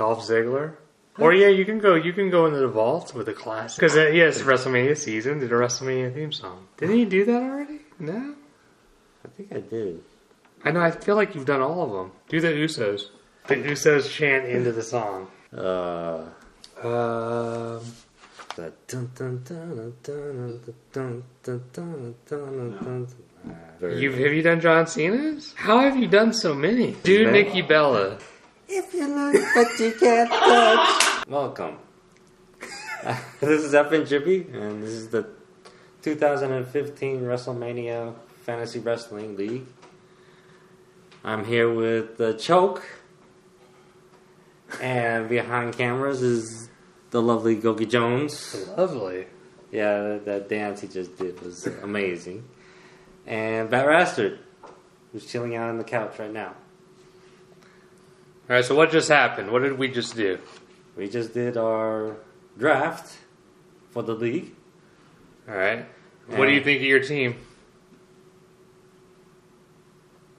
Dolph Ziggler. Or yeah, you can go into the vault with a classic. Because yes, WrestleMania season did a WrestleMania theme song. Didn't he do that already? No? I think I did. I know, I feel like you've done all of them. Do the Usos. The Usos chant into the song. Have you done John Cena's? How have you done so many? Do Nikki Bella. If you look but you can't touch. Welcome. This is F and Jippy, and this is the 2015 WrestleMania Fantasy Wrestling League. I'm here with the Choke, and behind cameras is the lovely Gogi Jones. Lovely. Yeah, that dance he just did was amazing. And Bat Rastard, who's chilling out on the couch right now. Alright, so what just happened? What did we just do? We just did our draft for the league. Alright. What do you think of your team?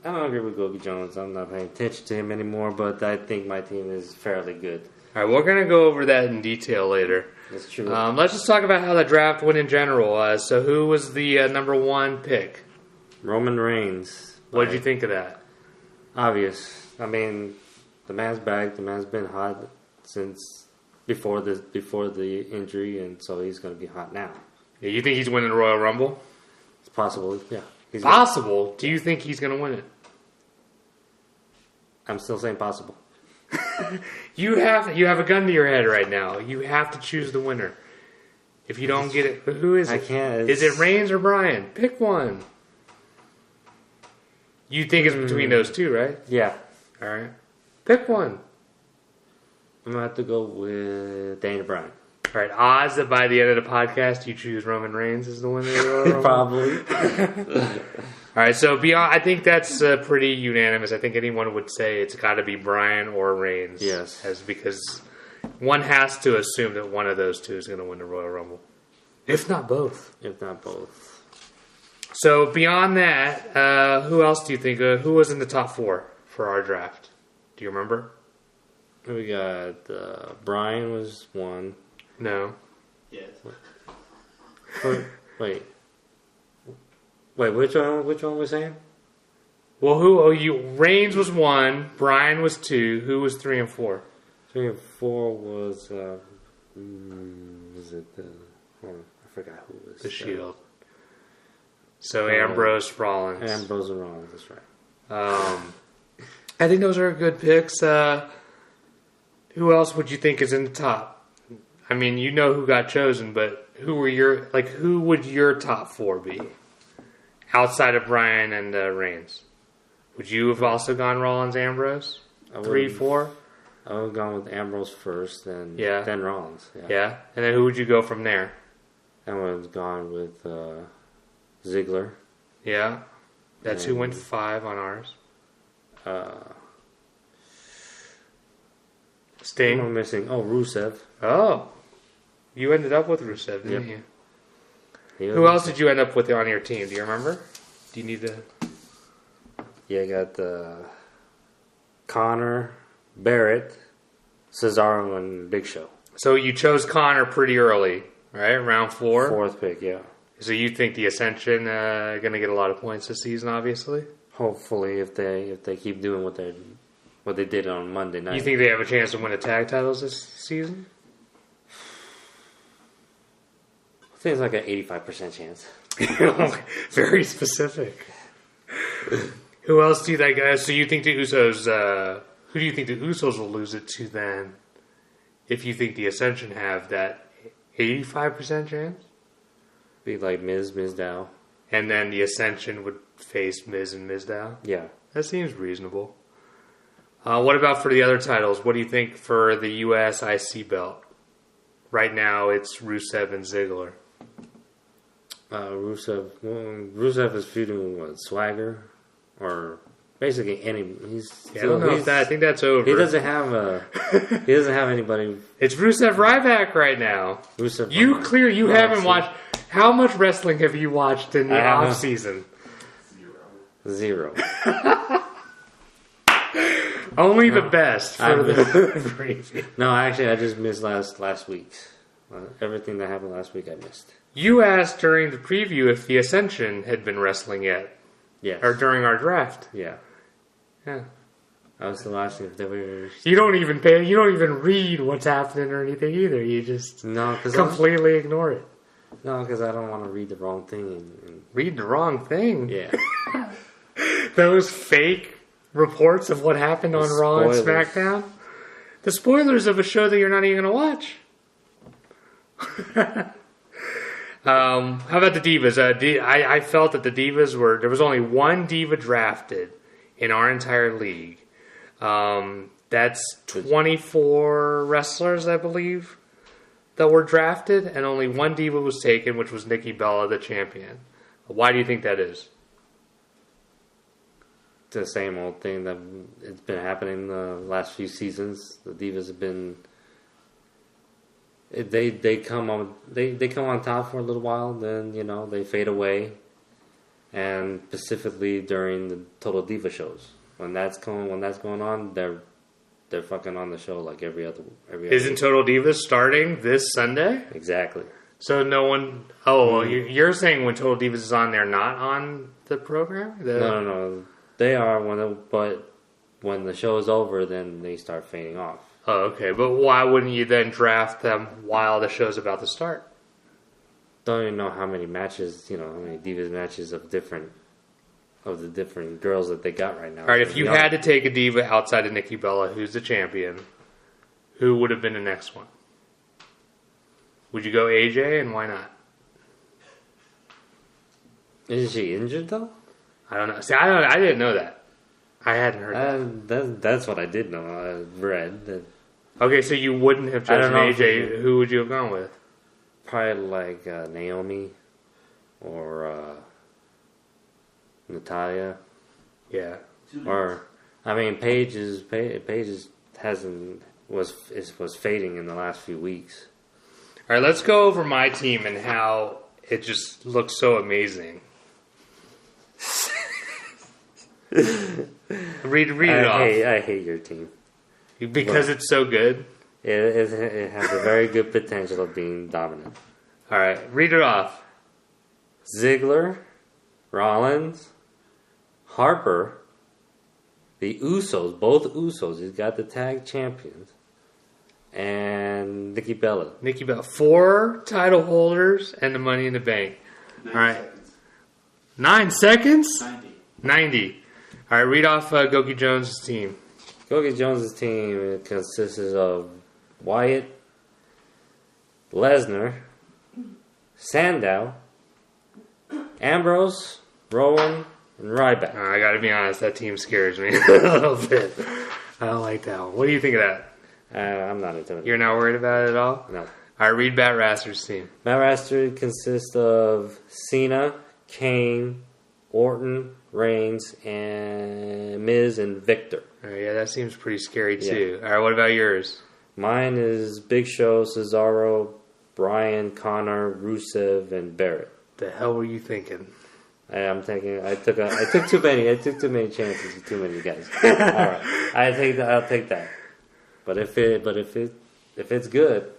I don't agree with Gogi Jones. I'm not paying attention to him anymore, but I think my team is fairly good. Alright, we're going to go over that in detail later. That's true. Let's just talk about how the draft went in general. So who was the number one pick? Roman Reigns. What did you think of that? Obvious. I mean, the man's back. The man's been hot since before the injury, and so he's going to be hot now. Yeah, you think he's winning the Royal Rumble? It's possible, yeah. Possible? Do you think he's going to win it? I'm still saying possible. You have a gun to your head right now. You have to choose the winner. If you don't get it, but who is it? I can't. Is it Reigns or Bryan? Pick one. You think it's between those two, right? Yeah. All right. Pick one. I'm going to have to go with Daniel Bryan. All right. Odds that by the end of the podcast you choose Roman Reigns as the winner of the Royal Rumble? Probably. All right. So I think that's pretty unanimous. I think anyone would say it's got to be Bryan or Reigns. Yes. Because one has to assume that one of those two is going to win the Royal Rumble. If not both. So beyond that, who else do you think? Who was in the top four for our draft? Do you remember? We got Bryan was one. No. Yes. Wait, which one was we saying? Well, Reigns was one, Bryan was two. Who was 3 and 4? 3 and 4 was it the? I forgot who was the Shield. So Ambrose, Rollins. Ambrose and Rollins, that's right. I think those are good picks. Who else would you think is in the top? I mean, you know who got chosen, but who would your top 4 be? Outside of Bryan and Reigns. Would you have also gone Rollins, Ambrose? 3, 4? I would have gone with Ambrose first, then Rollins. Yeah. And then who would you go from there? I would have gone with Ziggler. Yeah. That's who went 5 on ours. Sting. Who am I missing? Oh, Rusev. Oh. You ended up with Rusev, didn't you? Who else did you end up with on your team? Do you remember? Do you need to... Yeah, I got Connor, Barrett, Cesaro, and Big Show. So you chose Connor pretty early, right? Round 4? 4th pick, yeah. So you think the Ascension going to get a lot of points this season, obviously? Hopefully, if they keep doing what they did on Monday night. You think they have a chance to win the tag titles this season? I think it's like an 85% chance. Very specific. Who else do you think? So you think the Usos... who do you think the Usos will lose it to then? If you think the Ascension have that 85% chance? Be like Miz Dow. And then the Ascension would face Miz and Mizdow? Yeah. That seems reasonable. What about for the other titles? What do you think for the US IC belt? Right now, it's Rusev and Ziggler. Rusev is feuding with Swagger, or basically any. I don't know if that. I think that's over. He doesn't have anybody. It's Rusev Ryback right now. Rusev. You haven't watched. How much wrestling have you watched in the off season? 0. Only the best for the preview. No, actually, I just missed last week's. Everything that happened last week, I missed. You asked during the preview if the Ascension had been wrestling yet. Yes. Or during our draft. Yeah. Yeah. I was still asking if they were... You don't even read what's happening or anything either. You just completely ignore it. No, because I don't want to read the wrong thing. And read the wrong thing? Yeah. Those fake reports of what happened on Raw and SmackDown? The spoilers of a show that you're not even going to watch. How about the Divas? I felt that the Divas were... There was only one Diva drafted in our entire league. That's 24 wrestlers, I believe, that were drafted, and only one Diva was taken, which was Nikki Bella, the champion. Why do you think that is? The same old thing that it's been happening the last few seasons. The Divas have been... They come on top for a little while, then they fade away, and specifically during the Total Diva shows, when that's going on, they're fucking on the show like every other. Isn't Total Divas starting this Sunday? Exactly. So no one. Oh, well, you're saying when Total Divas is on, they're not on the program? No. They are but when the show is over, then they start fading off. Oh, okay. But why wouldn't you then draft them while the show's about to start? Don't even know how many matches, how many Divas matches of the different girls that they got right now. All right, if you had to take a Diva outside of Nikki Bella, who's the champion, who would have been the next one? Would you go AJ, and why not? Is she injured, though? I don't know. See, I didn't know that. I hadn't heard that. That's what I did know. I read that. Okay, so you wouldn't have chosen AJ. Who would you have gone with? Probably like Naomi or Natalia. Yeah. Or Paige was fading in the last few weeks. All right, let's go over my team and how it just looks so amazing. read it off. I hate your team because it's so good. It has a very good potential of being dominant. All right, read it off. Ziggler, Rollins, Harper, the Usos, both Usos. He's got the tag champions, and Nikki Bella. 4 title holders and the Money in the Bank. 9 All right, seconds. 9 seconds. 90. All right, read off Goki Jones' team. Goki Jones' team consists of Wyatt, Lesnar, Sandow, Ambrose, Rowan, and Ryback. I gotta be honest, that team scares me a little bit. I don't like that one. What do you think of that? I'm not into it. You're not worried about it at all? No. All right, read Matt Raster's team. Matt Raster consists of Cena, Kane, Orton, Reigns, and Miz, and Victor. Oh, yeah, that seems pretty scary too. Yeah. All right, what about yours? Mine is Big Show, Cesaro, Bryan, Connor, Rusev, and Barrett. The hell were you thinking? I took too many. I took too many chances with too many guys. All right, I'll take that. But if it's good. If it's good?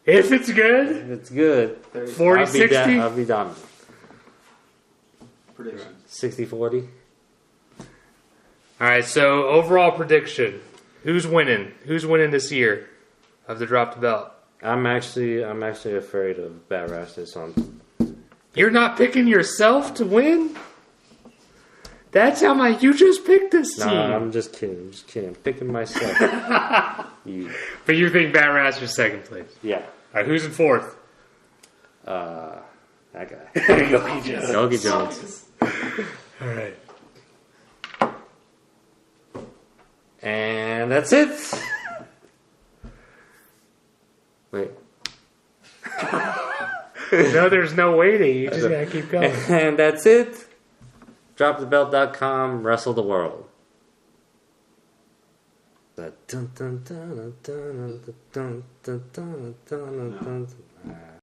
If it's good. 40-60? I'll be dominant. Prediction. 60-40. All right, so overall prediction. Who's winning? Who's winning this year of the Drop the Belt? I'm actually afraid of Bad Rastas on. You're not picking yourself to win? That's how you just picked this team. No, I'm just kidding. I'm picking myself. But you think Bad Raster's second place? Yeah. All right, who's in fourth? That guy. Goki Jones. All right. And that's it. Wait. No, there's no waiting. You just gotta keep going. And that's it. DropTheBelt.com. Wrestle the world. Dun, dun, dun, dun, dun, dun, dun, dun, dun, dun, dun, dun.